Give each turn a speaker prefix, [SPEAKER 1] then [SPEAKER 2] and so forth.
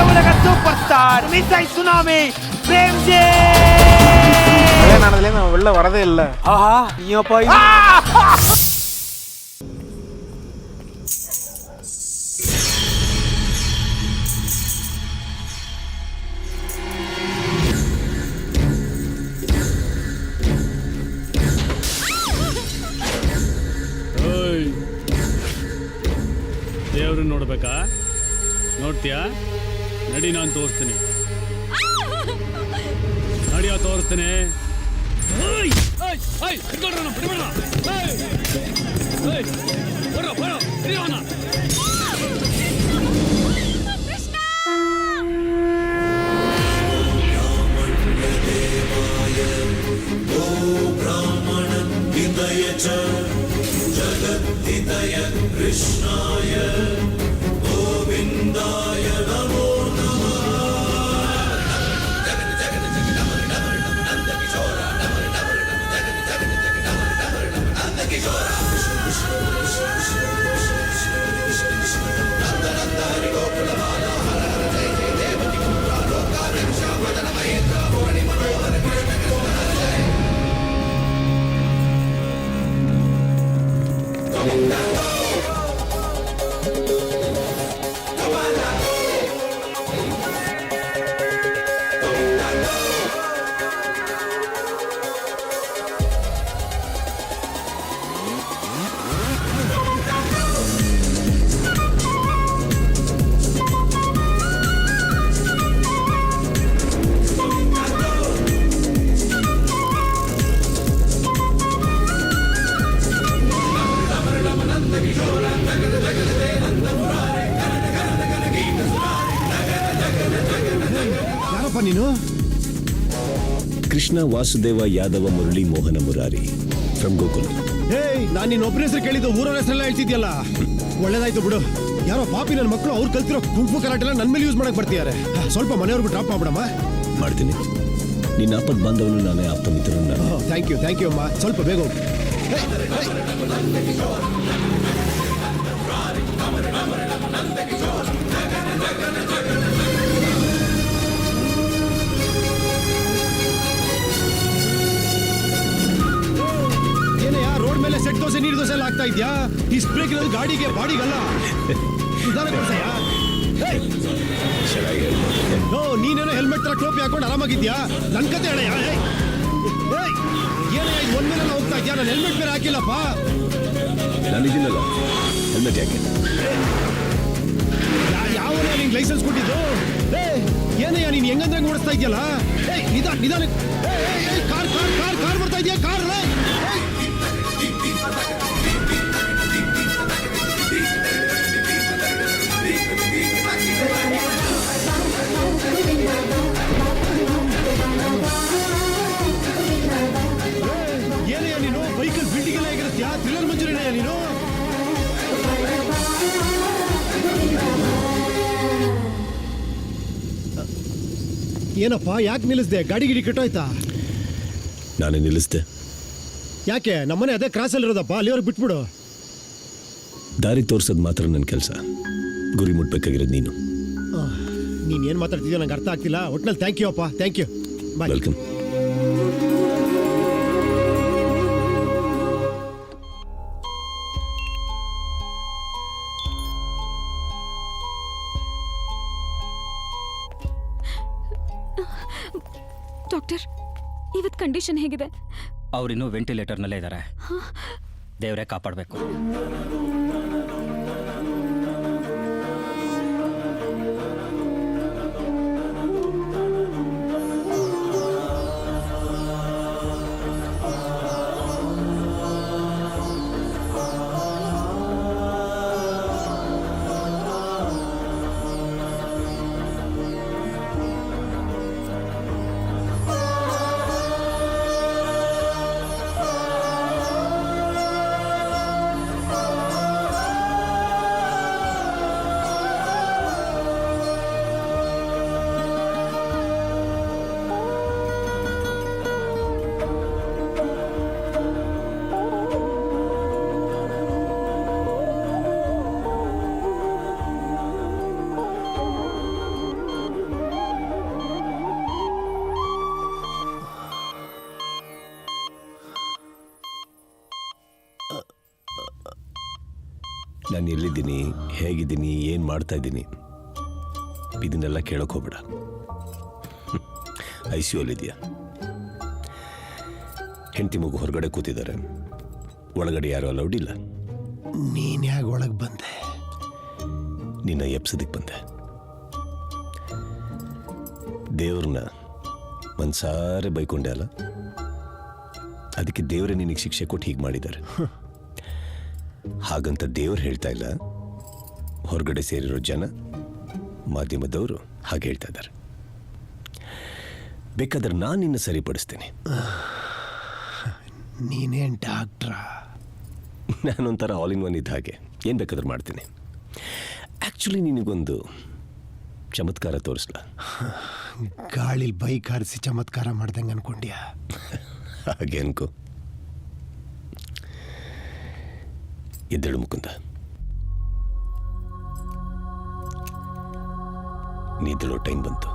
[SPEAKER 1] உலக super star மிஸ்ஸை tsunami Premji.
[SPEAKER 2] கல்யாணம் நான் வெளில வரதே இல்லை.
[SPEAKER 1] ஆஹா நீப்பா
[SPEAKER 3] ದೇವ್ರನ್ನ ನೋಡ್ಬೇಕಾ? ನೋಡ್ತೀಯಾ? ನಡಿ, ನಾನು ತೋರಿಸ್ತೀನಿ. ನಡಿಯೋ ತೋರಿಸ್ತೀನಿ.
[SPEAKER 4] ಜಗತ್ತಿದಯ ಕೃಷ್ಣಾಯ ಗೋವಿಂದಾಯ ನಮೋ ನಮಃ.
[SPEAKER 5] ನೀನು
[SPEAKER 6] ಕೃಷ್ಣ ವಾಸುದೇವ ಯಾದವ ಮುರಳಿ ಮೋಹನ ಮುರಾರಿ ಫ್ರಮ್ ಗೋಕುಲ್.
[SPEAKER 5] ನಾನು ನಿನ್ನ ಒಬ್ಬನ ಹೆಸರು ಕೇಳಿದ್ದು ಊರವ್ರ ಹೆಸರೆಲ್ಲ ಹೇಳ್ತಿದ್ಯಲ್ಲ. ಒಳ್ಳೇದಾಯ್ತು ಬಿಡು. ಯಾರೋ ಪಾಪಿ ನನ್ನ ಮಕ್ಕಳು ಅವ್ರು ಕಲ್ತಿರೋ ಕುಂಫು ಕರಾಟೆಲ್ಲ ನನ್ನ ಮೇಲೆ ಯೂಸ್ ಮಾಡಕ್ ಬರ್ತಿದ್ದಾರೆ. ಸ್ವಲ್ಪ ಮನೆಯವ್ರಿಗೂ ಡ್ರಾಪ್ ಮಾಡ್ಬಿಡಮ್ಮ.
[SPEAKER 6] ಮಾಡ್ತೀನಿ. ನಿನ್ನ ಆಪತ್ ಬಾಂಧವನು ನಾನೇ ಆಪ್ತ ಮಿತ್ರನ.
[SPEAKER 5] ಥ್ಯಾಂಕ್ ಯು ಅಮ್ಮ. ಸ್ವಲ್ಪ ಬೇಗ ಹೋಗು. ರೋಡ್ ಮೇಲೆ ಸೆಟ್ ದೋಸೆ ನೀರು ದೋಸೆ ಎಲ್ಲ ಆಗ್ತಾ ಇದ್ಯಾ? ಈ ಸ್ಪ್ರೇ ಗಿರೋದು ಗಾಡಿಗೆ ಬಾಡಿಗಲ್ಲ. ನೀನೇನೋ ಹೆಲ್ಮೆಟ್ ತರ ಟೋಪಿ ಹಾಕೊಂಡು ಆರಾಮಾಗಿದ್ಯಾ? ನನ್ ಕತೆ ಹೇಳಯ್ಯ. ಏನಯ್ಯ ಒಂದ್ ಮೇಲೆ ಹೋಗ್ತಾ ಇದ್ಯಾ? ನಾನು ಹೆಲ್ಮೆಟ್ ಬೇರೆ ಹಾಕಿಲ್ಲಪ್ಪ.
[SPEAKER 6] ನಾನಿದ್ದೀನಲ್ಲ, ಹೆಲ್ಮೆಟ್ ಯಾಕೆ?
[SPEAKER 5] ಯಾವ ನಿಂಗೆ ಲೈಸೆನ್ಸ್ ಕೊಟ್ಟಿದ್ದು? ಏನಯ್ಯ ನೀನ್ ಹೆಂಗಂದ್ರೆ ಓಡಿಸ್ತಾ ಇದೆಯಲ್ಲ? ನಿಧಾನ ಕಾರ್ ಕಾರ್ ಕಾರ್ ಕಾರ್ ಬರ್ತಾ ಇದೆಯಾ? ಕಾರ್ ಏನಯ್ಯ ನೀನು ಬೈಕಲ್ ಬಿಲ್ಡಿಂಗ್ ಎಲ್ಲ ಹೇಗಿರುತ್ತೀಯಾ? ಥ್ರಿಲ್ಲರ್ ಮಂಜೂರಿನಯ್ಯ ನೀನು. ಏನಪ್ಪ ಯಾಕೆ ನಿಲ್ಲಿಸ್ದೆ? ಗಾಡಿ ಗಿಡಿ ಕೆಟ್ಟೋಯ್ತಾ?
[SPEAKER 6] ನಾನೇ ನಿಲ್ಲಿಸ್ದೆ.
[SPEAKER 5] ಯಾಕೆ? ನಮ್ಮನೆ ಅದೇ ಕ್ರಾಸಲ್ಲಿ ಇರೋದಪ್ಪ, ಅಲ್ಲಿವರೆಗೆ ಬಿಟ್ಬಿಡು.
[SPEAKER 6] ದಾರಿ ತೋರ್ಸೋದು ಮಾತ್ರ ನನ್ನ ಕೆಲಸ. ಗುರಿ ಮುಟ್ಬೇಕಾಗಿರೋದು ನೀನು.
[SPEAKER 5] ನೀನ್ ಏನ್ ಮಾತಾಡ್ತಿದ್ಯೋ ನಂಗೆ ಅರ್ಥ ಆಗ್ತಿಲ್ಲ. ಒಟ್ನಲ್ಲಿ ಥ್ಯಾಂಕ್ ಯು ಅಪ್ಪ. Thank you. Bye.
[SPEAKER 6] Welcome.
[SPEAKER 7] Doctor, ಇವತ್ತು ಕಂಡೀಷನ್ ಹೇಗಿದೆ?
[SPEAKER 8] ಅವರಿನ್ನೂ ವೆಂಟಿಲೇಟರ್ನಲ್ಲೇ ಇದ್ದಾರೆ. ದೇವರೇ ಕಾಪಾಡಬೇಕು.
[SPEAKER 6] ನಾನು ಎಲ್ಲಿದ್ದೀನಿ, ಹೇಗಿದ್ದೀನಿ, ಏನು ಮಾಡ್ತಾ ಇದ್ದೀನಿ ಇದನ್ನೆಲ್ಲ ಕೇಳೋಕೆ ಹೋಗ್ಬೇಡ. ICU-ಅಲ್ಲಿದೆಯಾ? ಹೆಂಡತಿ ಮಗು ಹೊರಗಡೆ ಕೂತಿದ್ದಾರೆ, ಒಳಗಡೆ ಯಾರು ಅಲೌಡ್ ಇಲ್ಲ.
[SPEAKER 5] ನೀನ್ ಯಾಕೆ ಒಳಗೆ ಬಂದೆ?
[SPEAKER 6] ನಿನ್ನ ಎಪ್ಸೋದಕ್ಕೆ ಬಂದೆ. ದೇವ್ರನ್ನ ಮನ್ಸಾರೆ ಬೈಕೊಂಡೆ ಅಲ್ಲ, ಅದಕ್ಕೆ ದೇವರೇ ನಿನಗೆ ಶಿಕ್ಷೆ ಕೊಟ್ಟು ಹೀಗೆ ಮಾಡಿದ್ದಾರೆ. ಹಾಗಂತ ದೇವ್ರು ಹೇಳ್ತಾ ಇಲ್ಲ, ಹೊರಗಡೆ ಸೇರಿರೋ ಜನ, ಮಾಧ್ಯಮದವರು ಹಾಗೆ ಹೇಳ್ತಾ ಇದ್ದಾರೆ. ಬೇಕಾದ್ರೆ ನಾನು ನಿನ್ನ ಸರಿಪಡಿಸ್ತೀನಿ.
[SPEAKER 5] ನೀನೇನ್ ಡಾಕ್ಟ್ರಾ?
[SPEAKER 6] ನಾನೊಂಥರ ಆಲ್ ಇನ್ ಒನ್ ಇದ್ದ ಹಾಗೆ, ಏನು ಬೇಕಾದ್ರೂ ಮಾಡ್ತೀನಿ. ಆ್ಯಕ್ಚುಲಿ ನಿನಗೊಂದು ಚಮತ್ಕಾರ ತೋರಿಸ್ಲಾ?
[SPEAKER 5] ಗಾಳಿಲಿ ಬೈಕ್ ಹಾರಿಸಿ ಚಮತ್ಕಾರ ಮಾಡ್ದಂಗೆ ಅನ್ಕೊಂಡ್ಯಾ?
[SPEAKER 6] ಹಾಗೆ ಅನ್ಕೋ. ಎದ್ದೇಳು ಮುಕುಂದ, ನಿದ್ದೇಳೋ ಟೈಮ್ ಬಂತು.